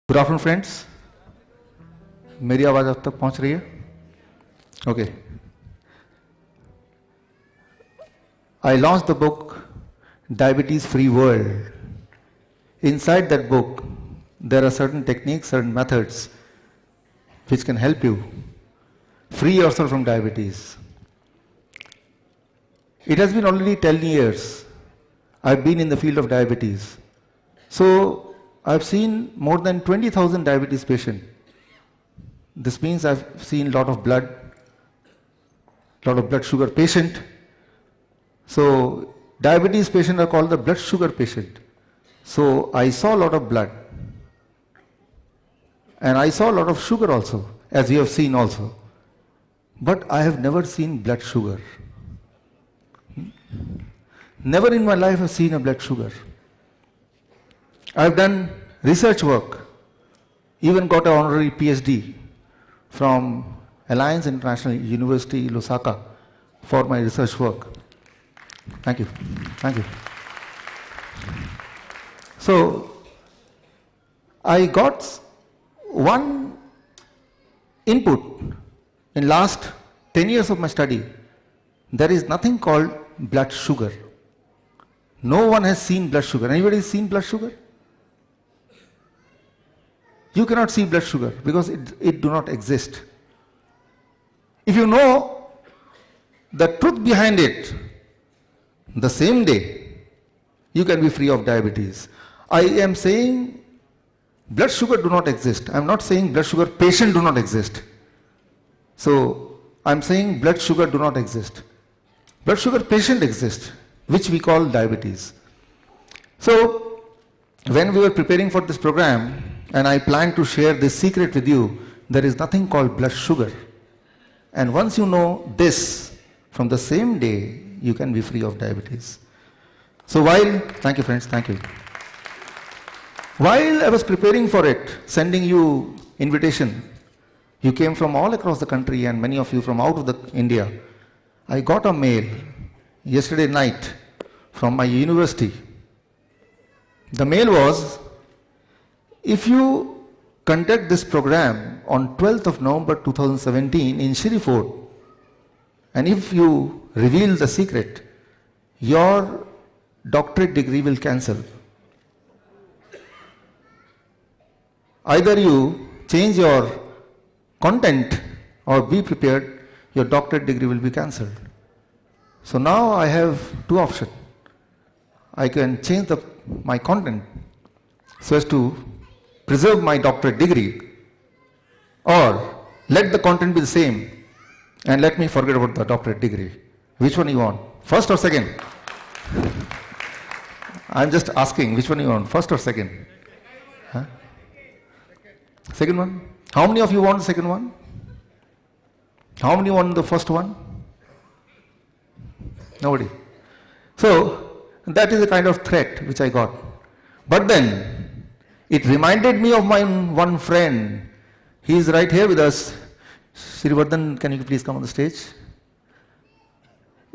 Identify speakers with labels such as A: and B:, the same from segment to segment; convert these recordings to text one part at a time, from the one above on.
A: Good afternoon friends, मेरी आवाज अब तक पहुंच रही है? Okay. I launched the book Diabetes Free World. Inside that book, there are certain techniques, certain methods which can help you free yourself from diabetes. It has been already 10 years I've been in the field of diabetes. So I've seen more than 20,000 diabetes patients. This means I've seen a lot of blood sugar patient. So diabetes patients are called the blood sugar patient. So I saw a lot of blood. And I saw a lot of sugar also, as you have seen also. But I have never seen blood sugar. Never in my life have seen a blood sugar. I've done research work, even got an honorary PhD from Alliance International University, Lusaka, for my research work. Thank you. Thank you. So, I got one input in last 10 years of my study. There is nothing called blood sugar. No one has seen blood sugar. Anybody seen blood sugar? You cannot see blood sugar because it do not exist. If you know the truth behind it, the same day, you can be free of diabetes. I am saying blood sugar do not exist. I am not saying blood sugar patient do not exist. So, I am saying blood sugar do not exist. Blood sugar patient exists, which we call diabetes. So, when we were preparing for this program, and I plan to share this secret with you, there is nothing called blood sugar. And once you know this, from the same day, you can be free of diabetes. So thank you friends, thank you. While I was preparing for it, sending you invitation, you came from all across the country and many of you from out of India. I got a mail yesterday night from my university. The mail was, if you conduct this program on 12th of November 2017 in Shri Fort, and if you reveal the secret, your doctorate degree will cancel. Either you change your content or be prepared, your doctorate degree will be cancelled. So now I have two options. I can change my content so as to preserve my doctorate degree, or let the content be the same and let me forget about the doctorate degree. Which one you want? First or second? I'm just asking, which one you want? First or second? Huh? Second one? How many of you want the second one? How many want the first one? Nobody. So that is the kind of threat which I got. But then it reminded me of my one friend. He is right here with us. Shri Vardhan, can you please come on the stage?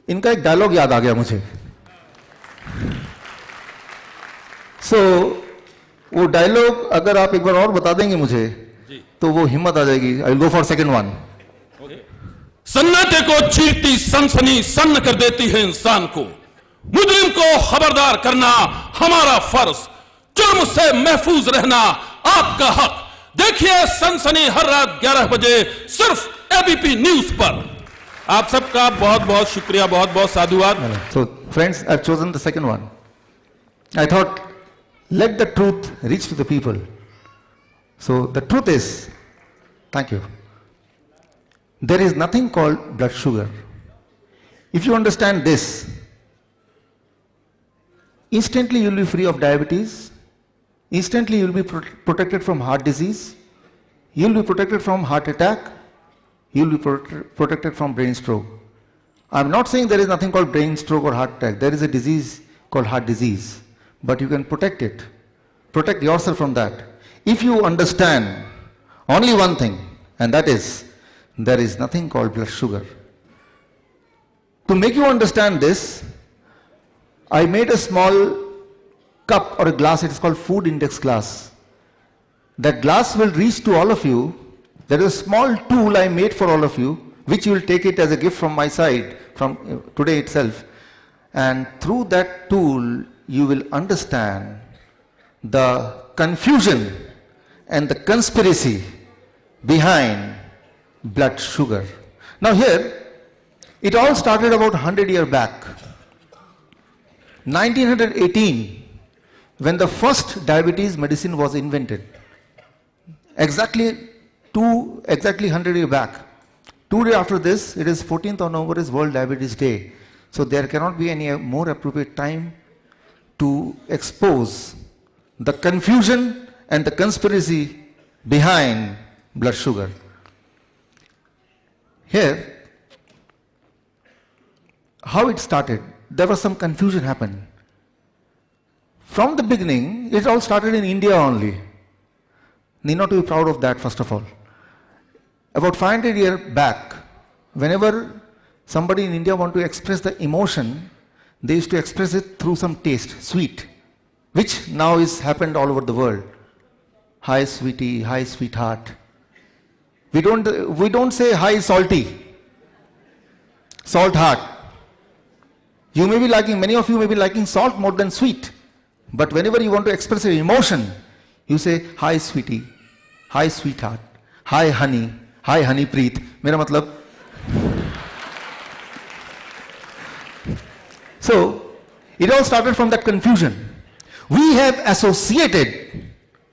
A: इनका एक dialogue याद आ गया मुझे. So वो dialogue अगर आप एक बार और बता देंगे मुझे, तो वो हिम्मत आ जाएगी. I will go for second one.
B: सन्नाटे को चीरती सनसनी सन्न कर देती है इंसान को. मुजरिम को खबरदार करना हमारा फर्ज. जुर्म से महफूज रहना आपका हक. देखिए सनसनी हर रात 11 बजे सिर्फ एबीपी न्यूज पर. आप सबका बहुत बहुत शुक्रिया, बहुत बहुत साधुवाद.
A: So friends, I've chosen the second one. I thought, let the truth reach to the people. So the truth is, thank you, there is nothing called blood sugar. If you understand this, instantly you will be free of diabetes. Instantly you will be protected from heart disease. You will be protected from heart attack. You will be protected from brain stroke. I am not saying there is nothing called brain stroke or heart attack. There is a disease called heart disease. But you can protect it. Protect yourself from that. If you understand only one thing, and that is, there is nothing called blood sugar. To make you understand this, I made a small cup or a glass. It is called food index glass. that glass will reach to all of you. There is a small tool I made for all of you, which you will take it as a gift from my side, from today itself. And through that tool, you will understand the confusion and the conspiracy behind blood sugar. Now here, it all started about 100 years back. 1918, when the first diabetes medicine was invented. Exactly 100 years back. 2 days after this, it is 14th of November is World Diabetes Day. So there cannot be any more appropriate time to expose the confusion and the conspiracy behind blood sugar. Here, how it started, there was some confusion happened. From the beginning, it all started in India only. Need not to be proud of that, first of all. About 500 years back, whenever somebody in India want to express the emotion, they used to express it through some taste, sweet, which now is happened all over the world. Hi sweetie, hi sweetheart. We don't say hi salty, salt heart. You may be liking, many of you may be liking salt more than sweet. But whenever you want to express your emotion, you say hi sweetie, hi sweetheart, hi honey, hi honey preet. Mera matlab. So, it all started from that confusion. We have associated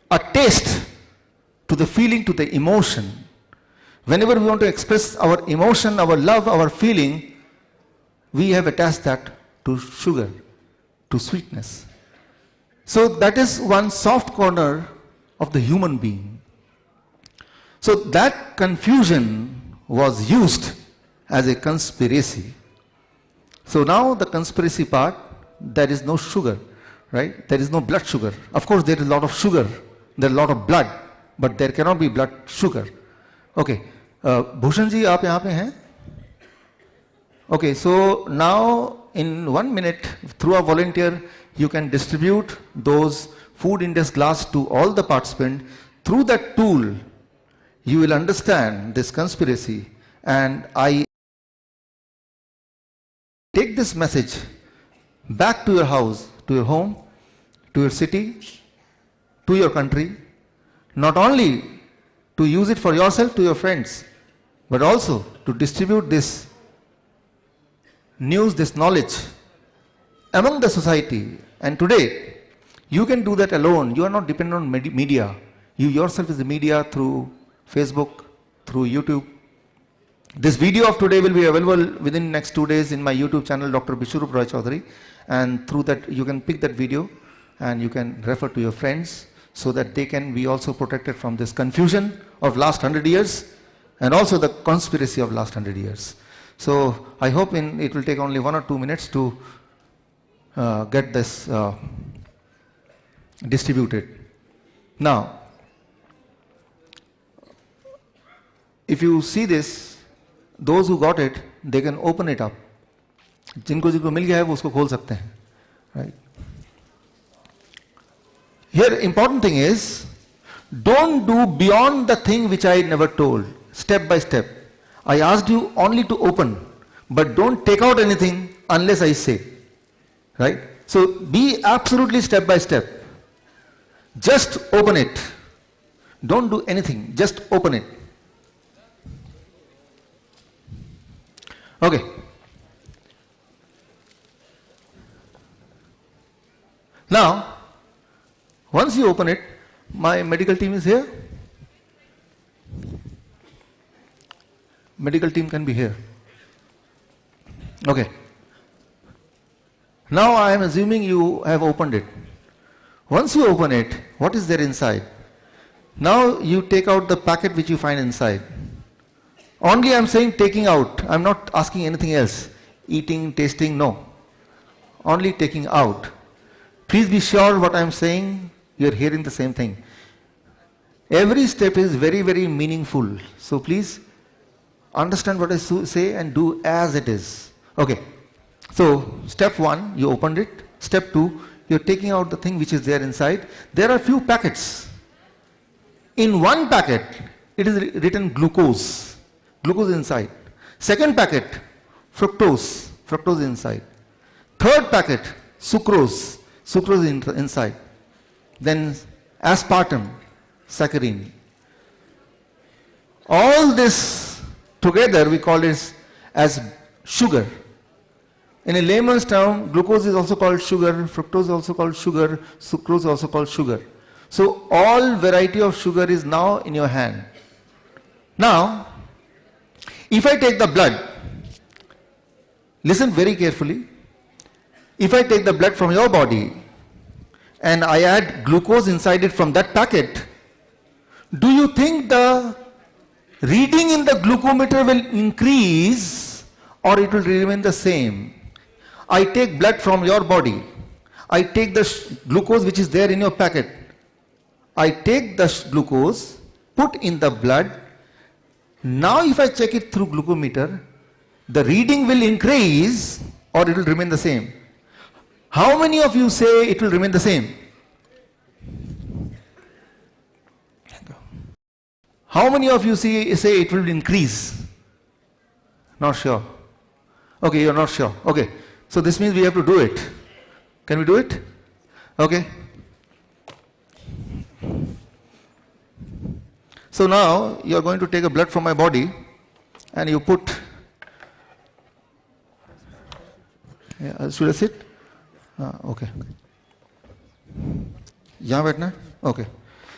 A: a taste to the feeling, to the emotion. Whenever we want to express our emotion, our love, our feeling, we have attached that to sugar, to sweetness. So that is one soft corner of the human being. So that confusion was used as a conspiracy. So now the conspiracy part, there is no sugar, right? There is no blood sugar. Of course there is a lot of sugar, there is a lot of blood, but there cannot be blood sugar. Okay, Bhushan ji, aap yahan pe hain? Okay, so now in 1 minute, through a volunteer, you can distribute those food index glass to all the participants. Through that tool, you will understand this conspiracy, and I take this message back to your house, to your home, to your city, to your country, not only to use it for yourself, to your friends, but also to distribute this news, this knowledge among the society. And today, you can do that alone. You are not dependent on media. You yourself is the media through Facebook, through YouTube. This video of today will be available within next 2 days in my YouTube channel, Dr. Bishwarup Roy Chaudhary. And through that, you can pick that video and you can refer to your friends so that they can be also protected from this confusion of last 100 years and also the conspiracy of last 100 years. So I hope it will take only 1 or 2 minutes to get this distributed. Now, if you see this, those who got it, they can open it up. जिनको मिल गया है वो उसको खोल सकते हैं, right? Here, important thing is, don't do beyond the thing which I never told. Step by step. I asked you only to open, but don't take out anything unless I say, right? So be absolutely step by step. Just open it. Don't do anything. Just open it. Okay. Now, once you open it, my medical team is here. Medical team can be here. Okay. Now I am assuming you have opened it. Once you open it, what is there inside? Now you take out the packet which you find inside. Only I am saying taking out. I am not asking anything else. Eating, tasting, no. Only taking out. Please be sure what I am saying, you are hearing the same thing. Every step is very, very meaningful. So please understand what I say and do as it is. Okay. So step 1, you opened it. Step 2, you are taking out the thing which is there inside. There are few packets. In one packet, it is written glucose, glucose inside. Second packet, fructose, fructose inside. Third packet, sucrose, sucrose inside. Then aspartame, saccharin. All this together we call it as sugar. In a layman's term, glucose is also called sugar, fructose is also called sugar, sucrose is also called sugar. So all variety of sugar is now in your hand. Now, if I take the blood, listen very carefully. If I take the blood from your body and I add glucose inside it from that packet, do you think the reading in the glucometer will increase or it will remain the same? I take blood from your body. I take the glucose which is there in your packet. I take the glucose, put in the blood. Now if I check it through glucometer, the reading will increase or it will remain the same. How many of you say it will remain the same? How many of you say it will increase? Not sure. Okay, you're not sure. Okay. So this means we have to do it. Can we do it? Okay. So now you are going to take a blood from my body and you put, should I sit? Okay. Yahan baithna hai? Okay.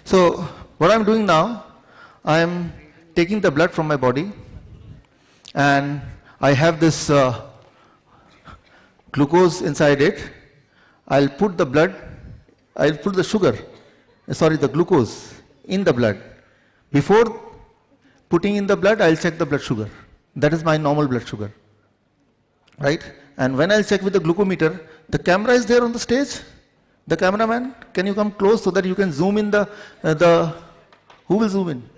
A: So what I'm doing now, I am taking the blood from my body and I have this glucose inside it. I'll put the blood, I'll put the sugar, the glucose in the blood. Before putting in the blood, I'll check the blood sugar. That is my normal blood sugar. Right? And when I'll check with the glucometer, the camera is there on the stage. The cameraman, can you come close so that you can zoom in who will zoom in?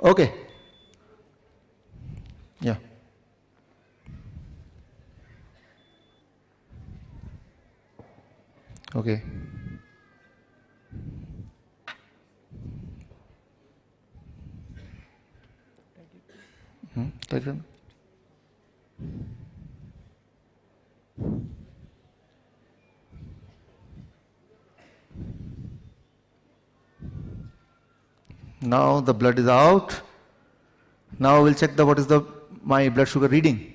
A: Okay. Yeah. Okay. Tighten. Now the blood is out. Now we'll check what is my blood sugar reading.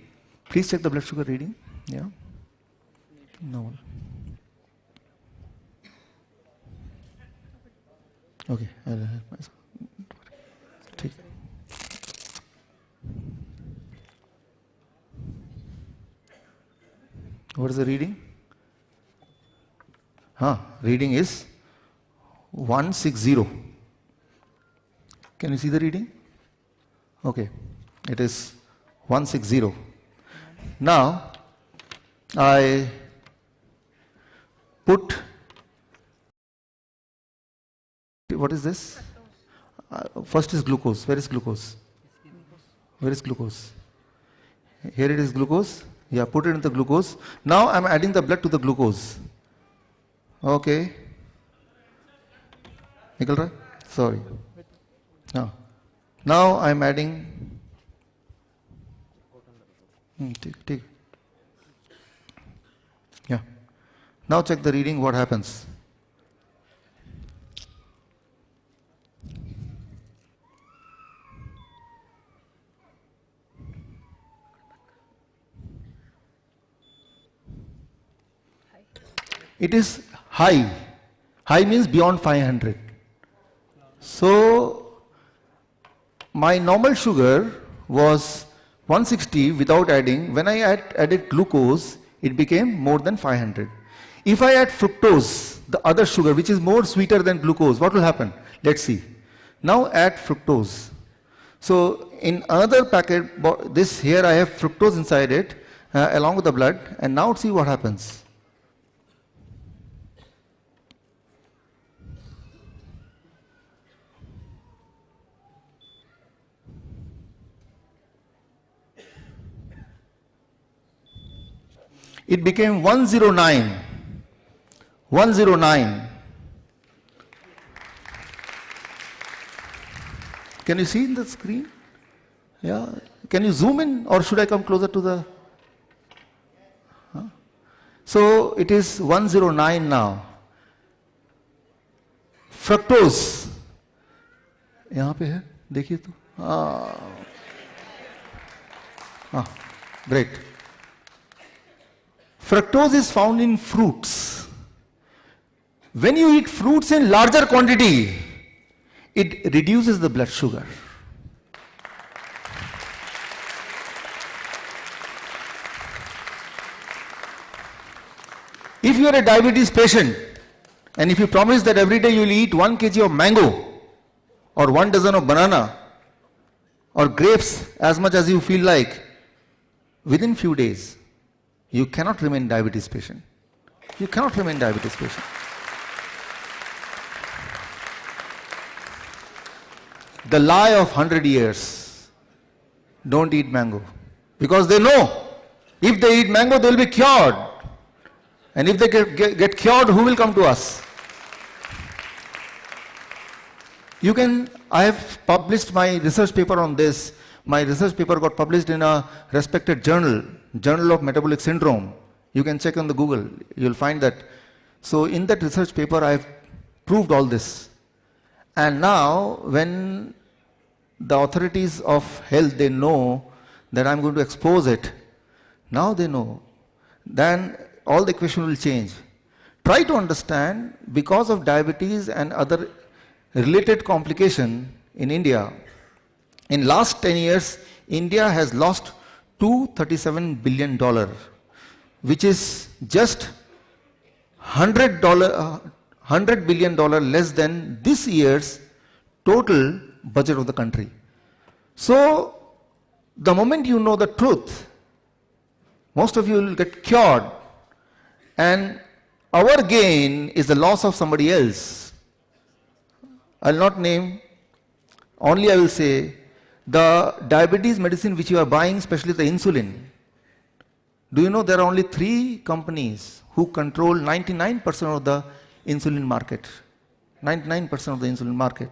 A: Please check the blood sugar reading. Yeah. No. Okay. I'll help myself. Take. What is the reading? Reading is 160. Can you see the reading? Okay, it is 160. Now, I put, what is this? First is glucose. Where is glucose? Where is glucose? Here it is glucose. Yeah, put it in the glucose. Now I am adding the blood to the glucose. Okay. Nikal raha? Sorry. Now I am adding. Take. Yeah. Now check the reading. What happens? It is high. High means beyond 500. So my normal sugar was 160 without adding. When I added glucose, it became more than 500. If I add fructose, the other sugar which is more sweeter than glucose, what will happen? Let's see. Now add fructose. So in another packet, this here I have fructose inside it along with the blood, and now see what happens. It became 109. 109. Can you see in the screen? Yeah. Can you zoom in, or should I come closer to the? So it is 109 now. Fructose. यहाँ पे है, देखिए तो. Great. Fructose is found in fruits. When you eat fruits in larger quantity, it reduces the blood sugar. If you are a diabetes patient, and if you promise that every day you will eat 1 kg of mango, or 1 dozen of banana, or grapes as much as you feel like, within few days, you cannot remain diabetes patient. You cannot remain diabetes patient. The lie of 100 years, don't eat mango. Because they know, if they eat mango, they will be cured. And if they get cured, who will come to us? You can, I have published my research paper on this. My research paper got published in a respected journal, Journal of Metabolic Syndrome. You can check on the Google, you'll find that. So in that research paper, I've proved all this. And now, when the authorities of health, they know that I'm going to expose it, now they know, then all the equation will change. Try to understand, because of diabetes and other related complication in India, in last 10 years, India has lost $237 billion, which is just $100 billion less than this year's total budget of the country. So, the moment you know the truth, most of you will get cured, and our gain is the loss of somebody else. I'll not name, only I will say, the diabetes medicine which you are buying, especially the insulin. Do you know there are only 3 companies who control 99% of the insulin market? 99% of the insulin market.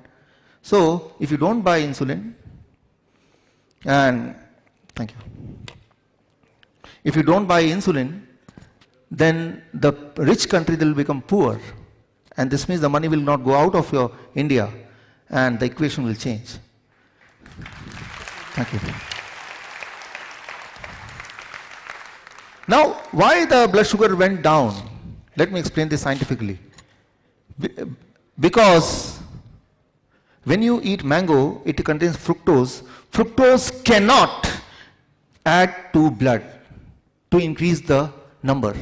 A: So, if you don't buy insulin, and thank you. If you don't buy insulin, then the rich country will become poor. And this means the money will not go out of your India, and the equation will change. Thank you. Now, why the blood sugar went down? Let me explain this scientifically. Because when you eat mango, it contains fructose. Fructose cannot add to blood to increase the number.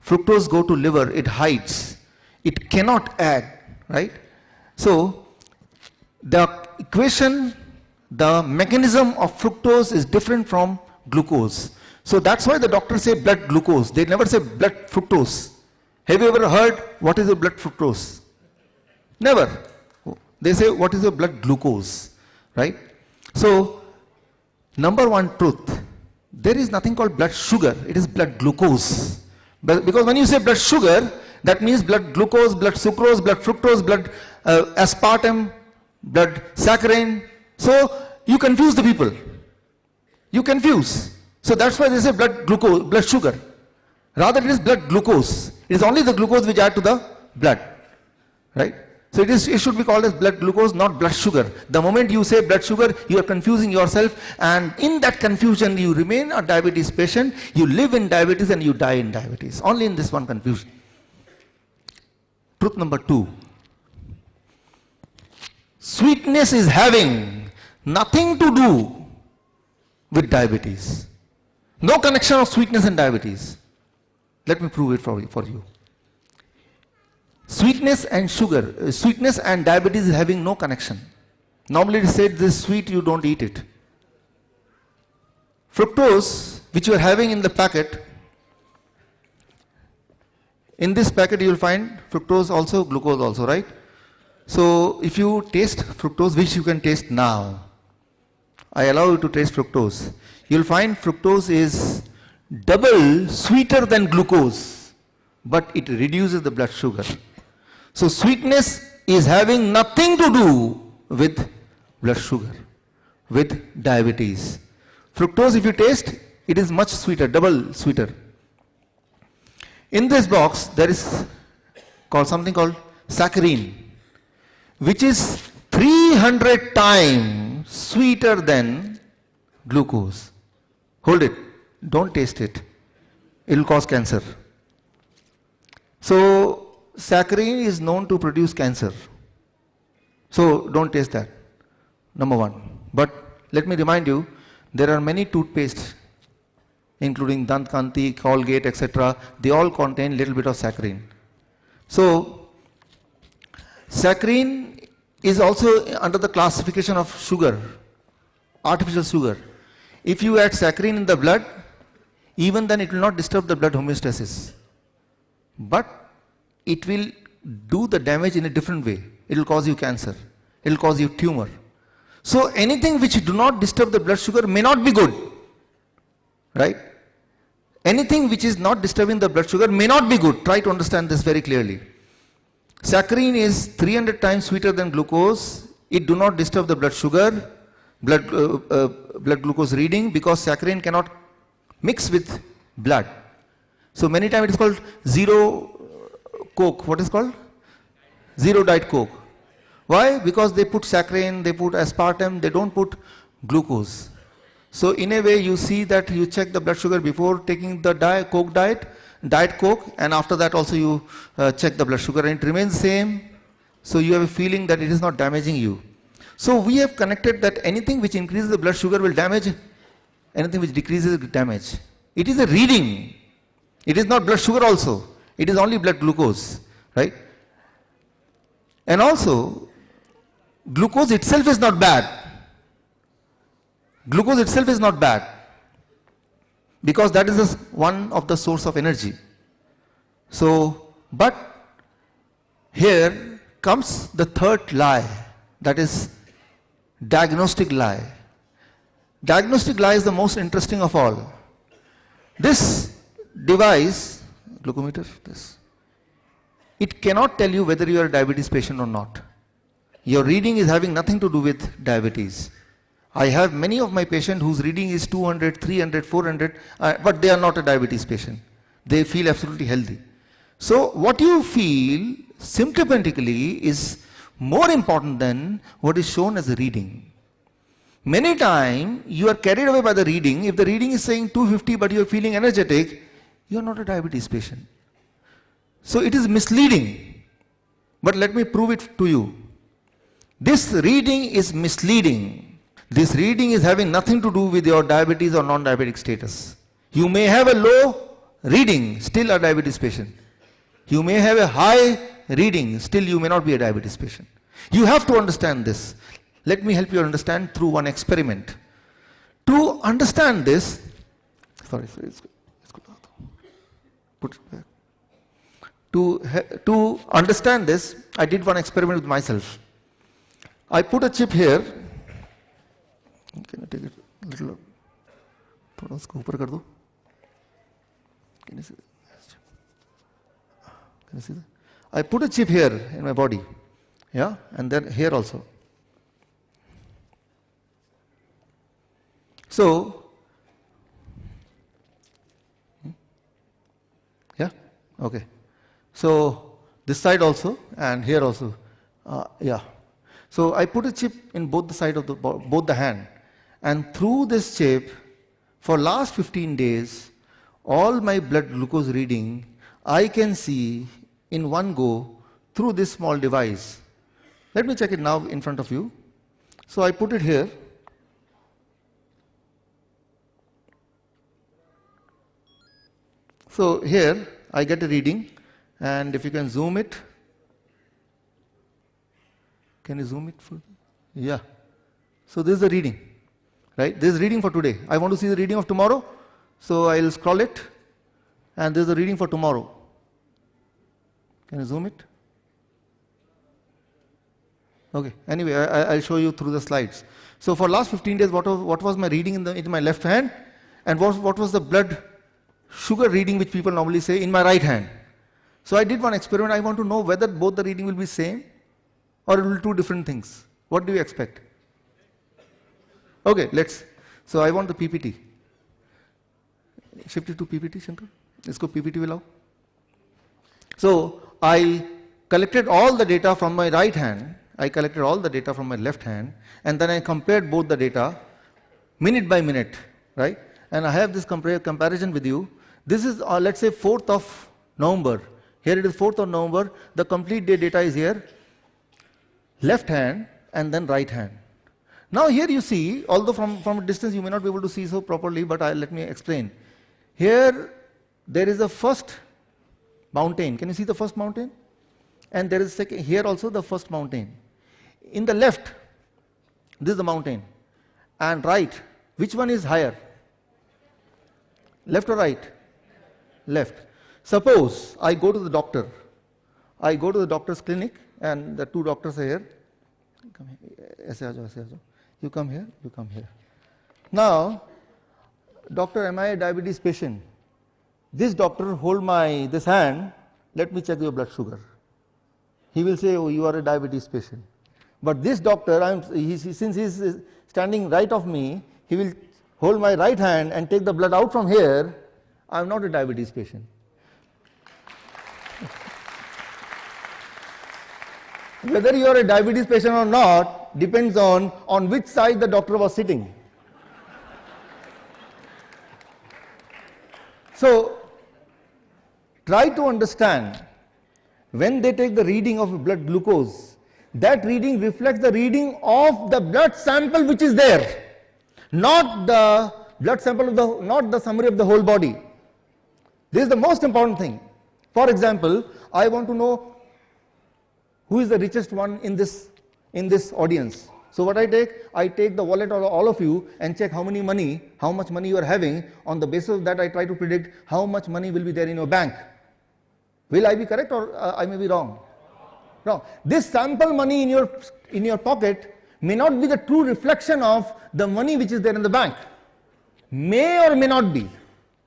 A: Fructose go to liver, it hides. It cannot add, right? So, the equation, the mechanism of fructose is different from glucose. So that's why the doctors say blood glucose. They never say blood fructose. Have you ever heard what is your blood fructose? Never. They say what is your blood glucose, right? So, number one truth, there is nothing called blood sugar, it is blood glucose. But because when you say blood sugar, that means blood glucose, blood sucrose, blood fructose, blood aspartame, blood saccharin. So, you confuse the people. You confuse. So that's why they say blood glucose, blood sugar. Rather it is blood glucose. It is only the glucose which add to the blood. Right? So it should be called as blood glucose, not blood sugar. The moment you say blood sugar, you are confusing yourself, and in that confusion you remain a diabetes patient, you live in diabetes and you die in diabetes. Only in this one confusion. Truth number 2. Sweetness is having nothing to do with diabetes. No connection of sweetness and diabetes. Let me prove it for you. Sweetness and sugar, sweetness and diabetes is having no connection. Normally it is said this is sweet, you don't eat it. Fructose, which you are having in the packet, in this packet you will find fructose also, glucose also, right? So if you taste fructose, which you can taste now, I allow you to taste fructose. You will find fructose is double sweeter than glucose, but it reduces the blood sugar. So sweetness is having nothing to do with blood sugar with diabetes. Fructose, if you taste, it is much sweeter, double sweeter. In this box, there is something called saccharin, which is 300 times sweeter than glucose. Hold it, don't taste it. It will cause cancer. So, saccharin is known to produce cancer. So, don't taste that, number one. But let me remind you, there are many toothpastes, including Dant Kanti, Colgate, etc. They all contain little bit of saccharin. So, saccharin is also under the classification of sugar, artificial sugar. If you add saccharin in the blood, even then it will not disturb the blood homeostasis. But it will do the damage in a different way. It will cause you cancer. It will cause you tumor. So anything which do not disturb the blood sugar may not be good. Right? Anything which is not disturbing the blood sugar may not be good. Try to understand this very clearly. Saccharin is 300 times sweeter than glucose. It do not disturb the blood sugar, blood glucose reading, because saccharin cannot mix with blood. So many times it is called zero Coke. What is called? Zero Diet Coke. Why? Because they put saccharin, they put aspartame, they don't put glucose. So in a way you see that you check the blood sugar before taking the Diet Coke, and after that also you check the blood sugar and it remains same. So you have a feeling that it is not damaging you. So we have connected that anything which increases the blood sugar will damage, anything which decreases damage. It is a reading. It is not blood sugar also. It is only blood glucose, right? And also, glucose itself is not bad. Glucose itself is not bad, because that is one of the source of energy. So, but here comes the third lie, that is diagnostic lie. Diagnostic lie is the most interesting of all. This device, glucometer, this, it cannot tell you whether you are a diabetes patient or not. Your reading is having nothing to do with diabetes. I have many of my patients whose reading is 200, 300, 400, but they are not a diabetes patient. They feel absolutely healthy. So what you feel symptomatically is more important than what is shown as a reading. Many times you are carried away by the reading. If the reading is saying 250 but you are feeling energetic, you are not a diabetes patient. So it is misleading. But let me prove it to you. This reading is misleading. This reading is having nothing to do with your diabetes or non-diabetic status. You may have a low reading, still a diabetes patient. You may have a high reading, still you may not be a diabetes patient. You have to understand this. Let me help you understand through one experiment. To understand this, sorry, put it back. To understand this, I did one experiment with myself. I put a chip here. Can I take it a little? Thoda usko upar kar do. Can you see that? Can you see that? I put a chip here in my body, yeah, and then here also. So, yeah, okay. So this side also and here also, yeah. So I put a chip in both the side of both the hand, and through this chip, for last 15 days, all my blood glucose reading I can see in one go through this small device. Let me check it now in front of you. So I put it here. So here I get a reading, and if you can zoom it, can you zoom it? Yeah. So this is the reading, right? This is reading for today. I want to see the reading of tomorrow, so I'll scroll it, and this is the reading for tomorrow. Can you zoom it? Okay. Anyway, I'll show you through the slides. So for last 15 days, what was my reading in my left hand, and what was the blood sugar reading which people normally say in my right hand. So I did one experiment. I want to know whether both the reading will be same or it will be two different things. What do you expect? Okay, so I want the PPT. Shift it to PPT, Shankar. Let's go PPT will allow. So I collected all the data from my right hand, I collected all the data from my left hand, and then I compared both the data minute by minute, right? And I have this comparison with you. This is let's say 4th of November. Here it is 4th of November. The complete day data is here. Left hand and then right hand. Now here you see, although from a distance you may not be able to see so properly, but let me explain. Here there is a first mountain. Can you see the first mountain? And there is second, here also the first mountain. In the left, this is the mountain. And right, which one is higher? Left or right? Left. Suppose I go to the doctor. I go to the doctor's clinic and the two doctors are here. Come here. Aise aa jao. You come here, you come here. Now, doctor, am I a diabetes patient? This doctor hold this hand, let me check your blood sugar. He will say, oh, you are a diabetes patient. But this doctor, since he is standing right of me, he will hold my right hand and take the blood out from here. I am not a diabetes patient. Whether you are a diabetes patient or not depends on which side the doctor was sitting. So, try to understand, when they take the reading of blood glucose, that reading reflects the reading of the blood sample which is there, not the blood sample not the summary of the whole body. This is the most important thing. For example, I want to know who is the richest one in this audience. So what I take the wallet of all of you and check how much money you are having. On the basis of that, I try to predict how much money will be there in your bank. Will I be correct or I may be wrong? Wrong. This sample money in your pocket may not be the true reflection of the money which is there in the bank. May or may not be.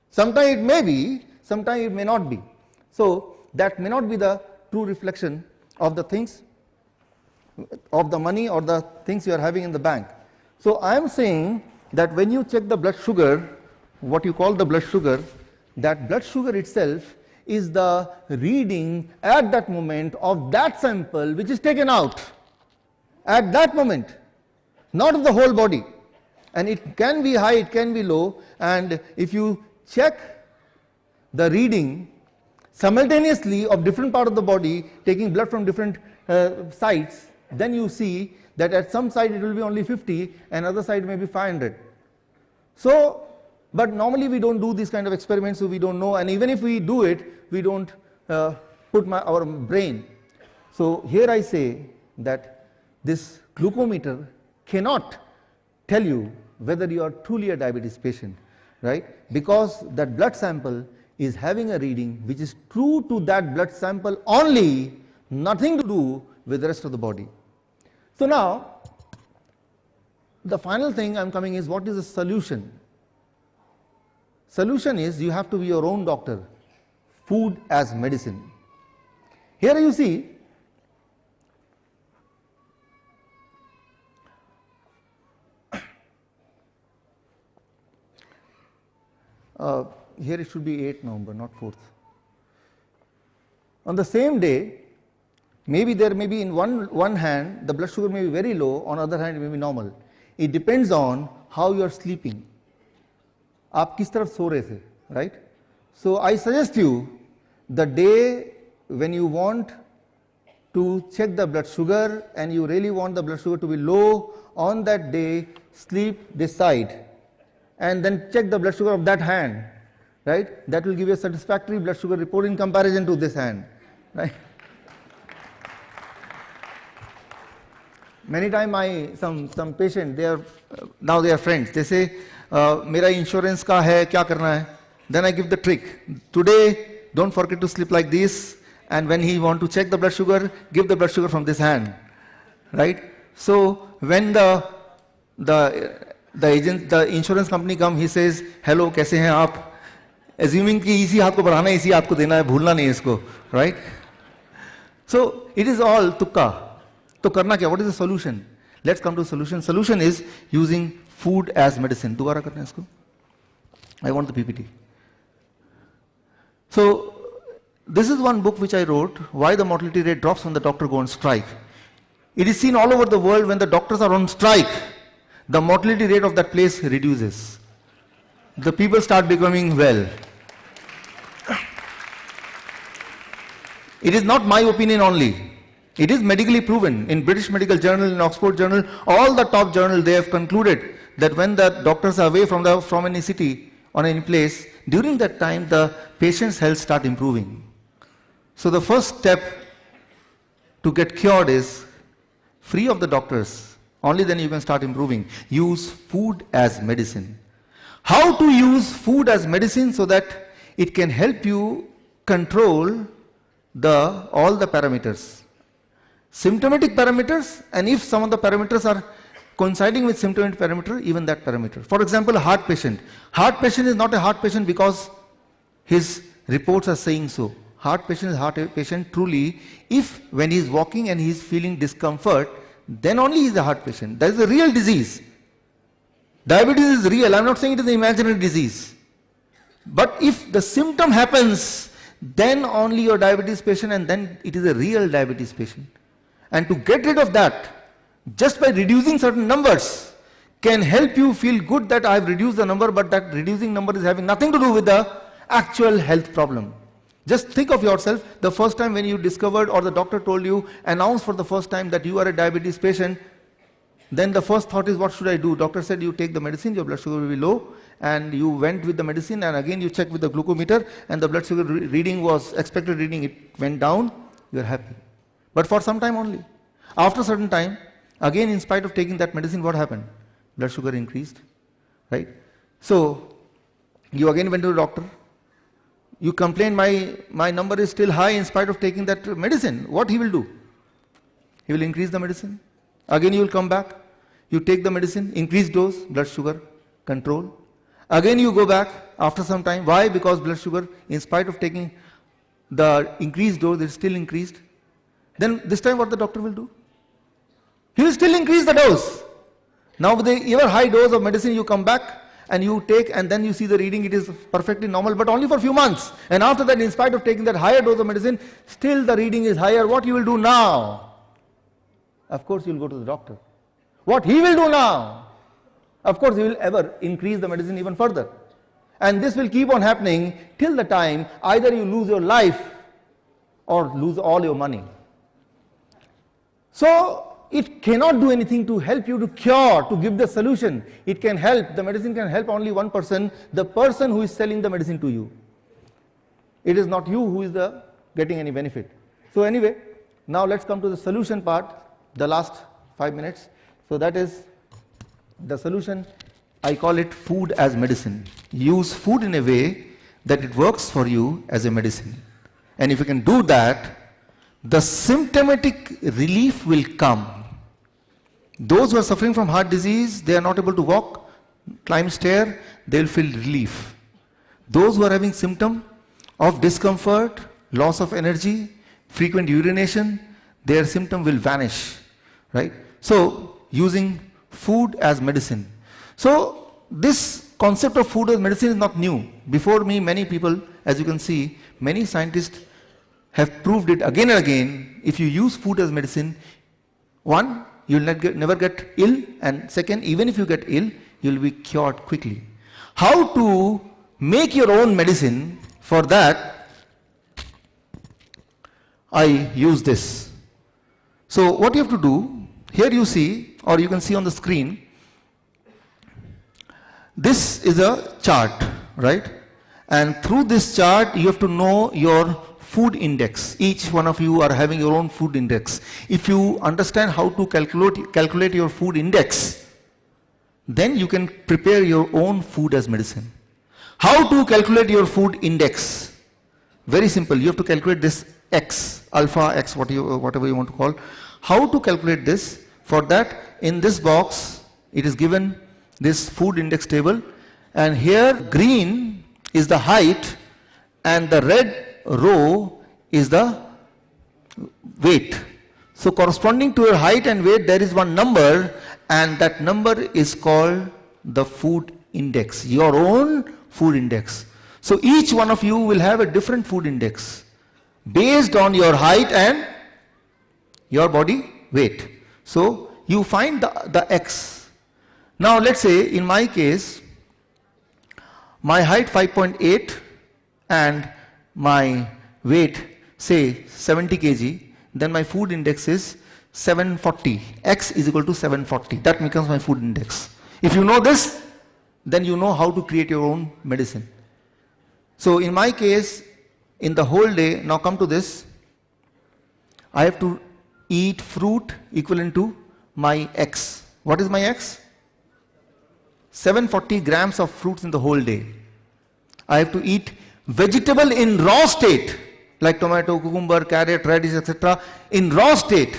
A: Sometimes it may be, sometimes it may not be. So that may not be the true reflection of the things, of the money or the things you are having in the bank. So I am saying that when you check the blood sugar, what you call the blood sugar, that blood sugar itself is the reading at that moment of that sample which is taken out at that moment, not of the whole body. And it can be high, it can be low, and if you check the reading simultaneously of different part of the body, taking blood from different sites, then you see that at some side it will be only 50 and other side may be 500. So, but normally we don't do these kind of experiments, so we don't know, and even if we do it, we don't put our brain. So here I say that this glucometer cannot tell you whether you are truly a diabetes patient, right? Because that blood sample is having a reading which is true to that blood sample only, nothing to do with the rest of the body. So now, the final thing I am coming is, what is the solution? Solution is, you have to be your own doctor. Food as medicine. Here you see, here it should be 8th November, not 4th. On the same day, maybe there may be in one hand the blood sugar may be very low, on the other hand it may be normal. It depends on how you are sleeping. आप किस तरफ सो रहे थे, right? So I suggest you, the day when you want to check the blood sugar and you really want the blood sugar to be low, on that day sleep this side and then check the blood sugar of that hand, right? That will give you a satisfactory blood sugar report in comparison to this hand, right? Many times some patient, now they are friends, they say, मेरा insurance का है, क्या करना है? Then I give the trick. Today, don't forget to sleep like this, and when he want to check the blood sugar, give the blood sugar from this hand, right? So when the insurance company come, he says, hello, कैसे हैं आप? Assuming कि इसी हाथ को बढ़ाना है, इसी हाथ को देना है, भूलना नहीं है इसको, right? So it is all tukka. तो करना क्या? What is the solution? Let's come to the solution. Solution is using food as medicine. दोबारा करना है इसको. I want the PPT. So, this is one book which I wrote, Why the Mortality Rate Drops When the Doctor Go on Strike. It is seen all over the world when the doctors are on strike, the mortality rate of that place reduces. The people start becoming well. It is not my opinion only. It is medically proven. In British Medical Journal, in Oxford Journal, all the top journals, they have concluded that when the doctors are away from any city or any place, during that time the patient's health start improving. So the first step to get cured is free of the doctors. Only then you can start improving. Use food as medicine. How to use food as medicine so that it can help you control all the parameters. Symptomatic parameters, and if some of the parameters are coinciding with symptomatic parameter, even that parameter. For example, a heart patient. Heart patient is not a heart patient because his reports are saying so. Heart patient is heart patient truly if when he is walking and he is feeling discomfort, then only he is a heart patient. That is a real disease. Diabetes is real. I am not saying it is an imaginary disease. But if the symptom happens, then only your diabetes patient, and then it is a real diabetes patient. And to get rid of that, just by reducing certain numbers, can help you feel good that I have reduced the number, but that reducing number is having nothing to do with the actual health problem. Just think of yourself, the first time when you discovered or the doctor told you, announced for the first time that you are a diabetes patient, then the first thought is, what should I do? Doctor said you take the medicine, your blood sugar will be low, and you went with the medicine, and again you checked with the glucometer, and the blood sugar reading was expected reading, it went down, you are happy. But for some time only. After a certain time, again in spite of taking that medicine, what happened? Blood sugar increased, right? So, you again went to the doctor. You complain, my number is still high in spite of taking that medicine. What he will do? He will increase the medicine. Again you will come back. You take the medicine, increase dose, blood sugar, control. Again you go back after some time. Why? Because blood sugar, in spite of taking the increased dose, is still increased. Then this time what the doctor will do? He will still increase the dose. Now with the ever high dose of medicine you come back and you take, and then you see the reading, it is perfectly normal, but only for a few months. And after that, in spite of taking that higher dose of medicine, still the reading is higher. What you will do now? Of course you will go to the doctor. What he will do now? Of course he will ever increase the medicine even further. And this will keep on happening till the time either you lose your life or lose all your money. So, it cannot do anything to help you to cure, to give the solution. It can help, the medicine can help only one person, the person who is selling the medicine to you. It is not you who is getting any benefit. So anyway, now let's come to the solution part, the last 5 minutes. So that is the solution. I call it food as medicine. Use food in a way that it works for you as a medicine. And if you can do that, the symptomatic relief will come. Those who are suffering from heart disease, they are not able to walk, climb stair, they will feel relief. Those who are having symptom of discomfort, loss of energy, frequent urination, their symptom will vanish, right? So, using food as medicine. So, this concept of food as medicine is not new. Before me, many people, as you can see, many scientists have proved it again and again. If you use food as medicine, one, you will never get ill, and second, even if you get ill, you will be cured quickly. How to make your own medicine? For that, I use this. So what you have to do, here you see, or you can see on the screen, this is a chart, right? And through this chart, you have to know your food index. Each one of you are having your own food index. If you understand how to calculate your food index, then you can prepare your own food as medicine. How to calculate your food index? Very simple. You have to calculate this X, alpha X, whatever you want to call. How to calculate this? For that, in this box, it is given this food index table, and here green is the height and the red row is the weight. So corresponding to your height and weight, there is one number, and that number is called the food index, your own food index. So each one of you will have a different food index based on your height and your body weight. So you find the X. Now let's say in my case, my height 5.8 and my weight say 70 kg, then my food index is 740. X is equal to 740. That becomes my food index. If you know this, then you know how to create your own medicine. So in my case, in the whole day, now come to this, I have to eat fruit equivalent to my X. What is my X? 740 grams of fruits in the whole day. I have to eat vegetable in raw state, like tomato, cucumber, carrot, radish, etc. in raw state,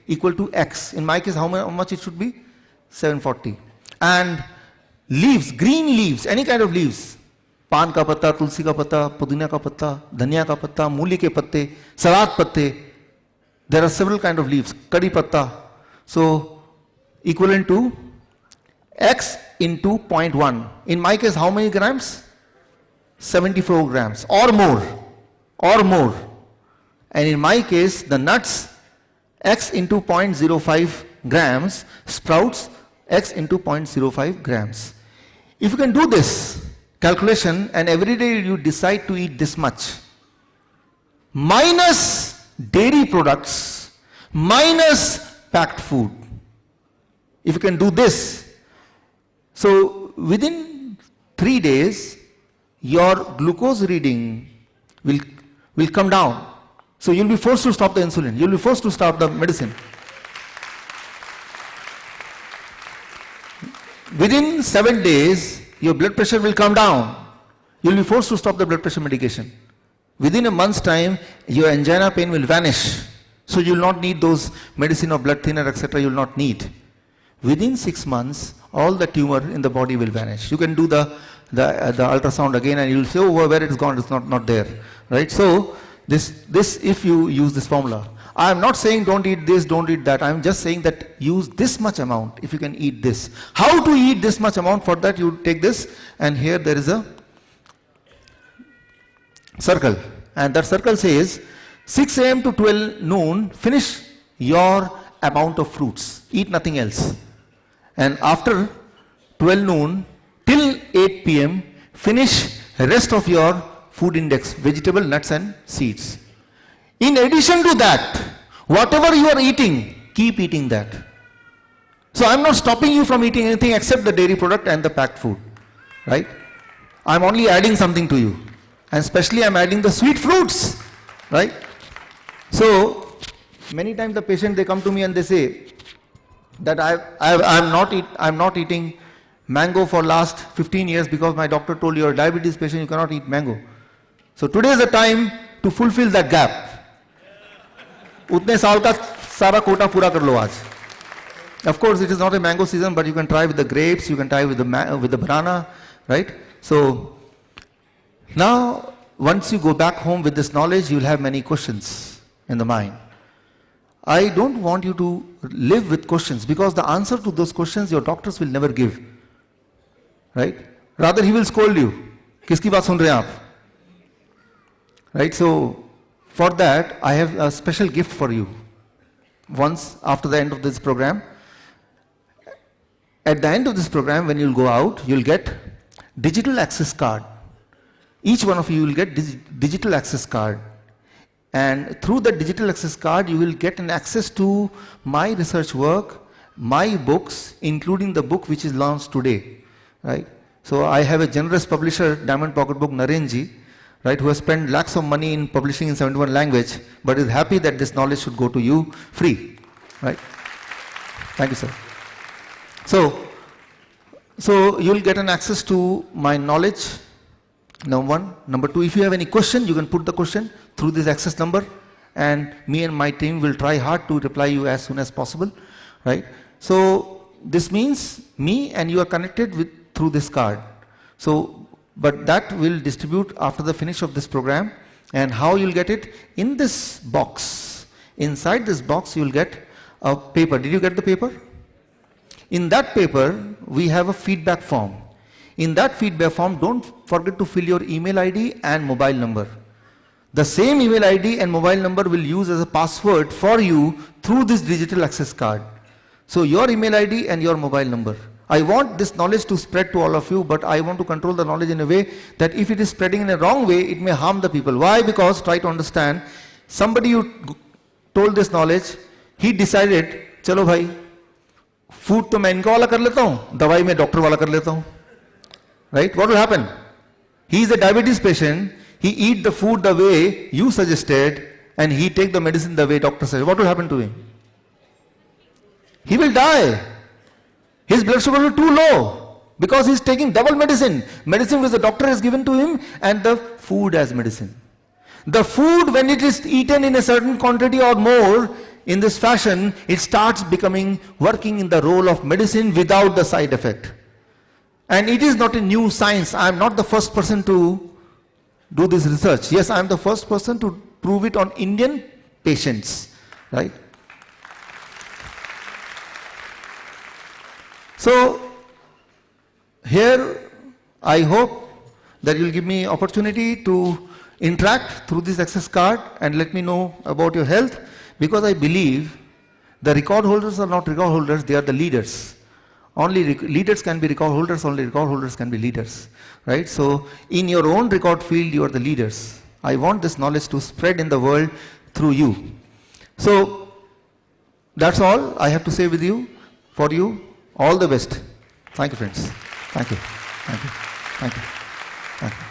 A: equal to X. In my case, how much it should be? 740. And leaves, green leaves, any kind of leaves, पान का पत्ता, तुलसी का पत्ता, पुदीना का पत्ता, धनिया का पत्ता, मूली के पत्ते, सलाद पत्ते. There are several kind of leaves. Kadi patta. So equivalent to X into 0.1. In my case, how many grams? 74 grams or more. And in my case, the nuts, X into 0.05 grams, sprouts, X into 0.05 grams. If you can do this calculation and every day you decide to eat this much, minus dairy products, minus packed food. If you can do this, so within 3 days, your glucose reading will come down. So you'll be forced to stop the insulin. You'll be forced to stop the medicine. Within 7 days, your blood pressure will come down. You'll be forced to stop the blood pressure medication. Within a month's time, your angina pain will vanish. So you will not need those medicine or blood thinner, etc. You will not need. Within 6 months, all the tumor in the body will vanish. You can do the ultrasound again and you will say, oh, where it is gone, it's not there. Right? So this if you use this formula. I am not saying don't eat this, don't eat that. I am just saying that use this much amount if you can eat this. How to eat this much amount? For that you take this, and here there is a circle, and that circle says 6 a.m. to 12 noon finish your amount of fruits, eat nothing else, and after 12 noon till 8 p.m. finish rest of your food index, vegetable, nuts and seeds. In addition to that, whatever you are eating, keep eating that. So I am not stopping you from eating anything except the dairy product and the packed food, right? I am only adding something to you. And especially I am adding the sweet fruits, right? So many times the patient, they come to me and they say that I am not eating mango for last 15 years because my doctor told you are a diabetes patient, you cannot eat mango. So today is the time to fulfill that gap. उतने साल का सारा कोटा पूरा कर लो आज. Of course it is not a mango season, but you can try with the grapes, you can try with the banana, right? So now, once you go back home with this knowledge, you will have many questions in the mind. I don't want you to live with questions, because the answer to those questions your doctors will never give. Right? Rather, he will scold you. Kiski baat sun rahe hain aap? Right? So, for that, I have a special gift for you. Once after the end of this program, at the end of this program, when you'll go out, you'll get digital access card. Each one of you will get digital access card, and through the digital access card you will get an access to my research work, my books, including the book which is launched today, right? So I have a generous publisher, Diamond Pocket Book, Naren ji, right, who has spent lakhs of money in publishing in 71 language, but is happy that this knowledge should go to you free, right? Thank you, sir. So you will get an access to my knowledge. Number one. Number two, if you have any question, you can put the question through this access number, and me and my team will try hard to reply you as soon as possible, right? So this means me and you are connected with through this card. So, but that will distribute after the finish of this program. And how you'll get it? In this box. Inside this box you will get a paper. Did you get the paper? In that paper, we have a feedback form. In that feedback form, don't forget to fill your email ID and mobile number. The same email ID and mobile number will use as a password for you through this digital access card. So your email ID and your mobile number. I want this knowledge to spread to all of you, but I want to control the knowledge in a way that if it is spreading in a wrong way, it may harm the people. Why? Because, try to understand, somebody you told this knowledge, he decided, चलो भाई, food तो मैं इनका वाला कर लेता हूँ, दवाई मैं डॉक्टर वाला कर लेता हूँ. Right? What will happen? He is a diabetes patient. He eat the food the way you suggested, and he take the medicine the way doctor said. What will happen to him? He will die. His blood sugar will be too low because he is taking double medicine. Medicine which the doctor has given to him and the food as medicine. The food, when it is eaten in a certain quantity or more in this fashion, it starts working in the role of medicine without the side effect. And it is not a new science. I am not the first person to do this research. Yes, I am the first person to prove it on Indian patients, right? So here I hope that you will give me opportunity to interact through this access card and let me know about your health, because I believe the record holders are not record holders, they are the leaders. Only leaders can be record holders, only record holders can be leaders, right? So in your own record field, you are the leaders. I want this knowledge to spread in the world through you. So that's all I have to say with you, for you. All the best. Thank you, friends. Thank you. Thank you. Thank you. Thank you.